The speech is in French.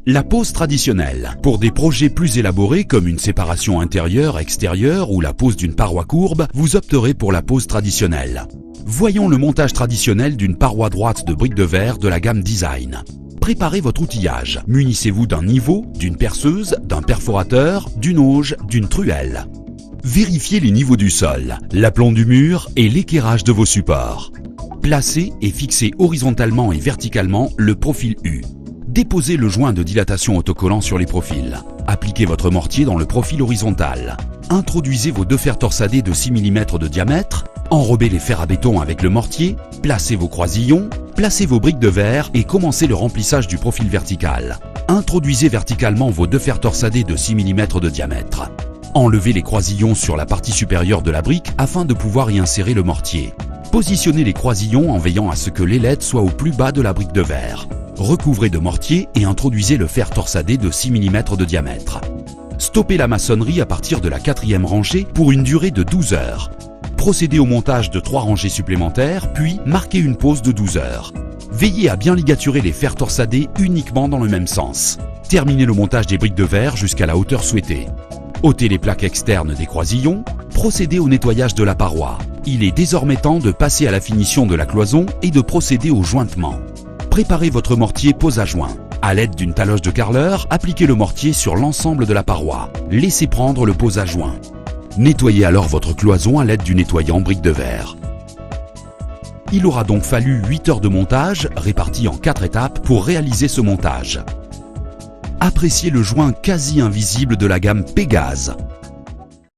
La pose traditionnelle. Pour des projets plus élaborés comme une séparation intérieure-extérieure ou la pose d'une paroi courbe, vous opterez pour la pose traditionnelle. Voyons le montage traditionnel d'une paroi droite de briques de verre de la gamme Design. Préparez votre outillage. Munissez-vous d'un niveau, d'une perceuse, d'un perforateur, d'une auge, d'une truelle. Vérifiez les niveaux du sol, l'aplomb du mur et l'équerrage de vos supports. Placez et fixez horizontalement et verticalement le profil U. Déposez le joint de dilatation autocollant sur les profils. Appliquez votre mortier dans le profil horizontal. Introduisez vos deux fers torsadés de 6 mm de diamètre. Enrobez les fers à béton avec le mortier. Placez vos croisillons. Placez vos briques de verre et commencez le remplissage du profil vertical. Introduisez verticalement vos deux fers torsadés de 6 mm de diamètre. Enlevez les croisillons sur la partie supérieure de la brique afin de pouvoir y insérer le mortier. Positionnez les croisillons en veillant à ce que l'ailette soit au plus bas de la brique de verre. Recouvrez de mortier et introduisez le fer torsadé de 6 mm de diamètre. Stoppez la maçonnerie à partir de la 4e rangée pour une durée de 12 heures. Procédez au montage de 3 rangées supplémentaires, puis marquez une pause de 12 heures. Veillez à bien ligaturer les fers torsadés uniquement dans le même sens. Terminez le montage des briques de verre jusqu'à la hauteur souhaitée. Ôtez les plaques externes des croisillons. Procédez au nettoyage de la paroi. Il est désormais temps de passer à la finition de la cloison et de procéder au jointement. Préparez votre mortier pose à joint. À l'aide d'une taloche de carreleur, appliquez le mortier sur l'ensemble de la paroi. Laissez prendre le pose à joint. Nettoyez alors votre cloison à l'aide du nettoyant brique de verre. Il aura donc fallu 8 heures de montage, réparties en 4 étapes, pour réaliser ce montage. Appréciez le joint quasi invisible de la gamme Pégase.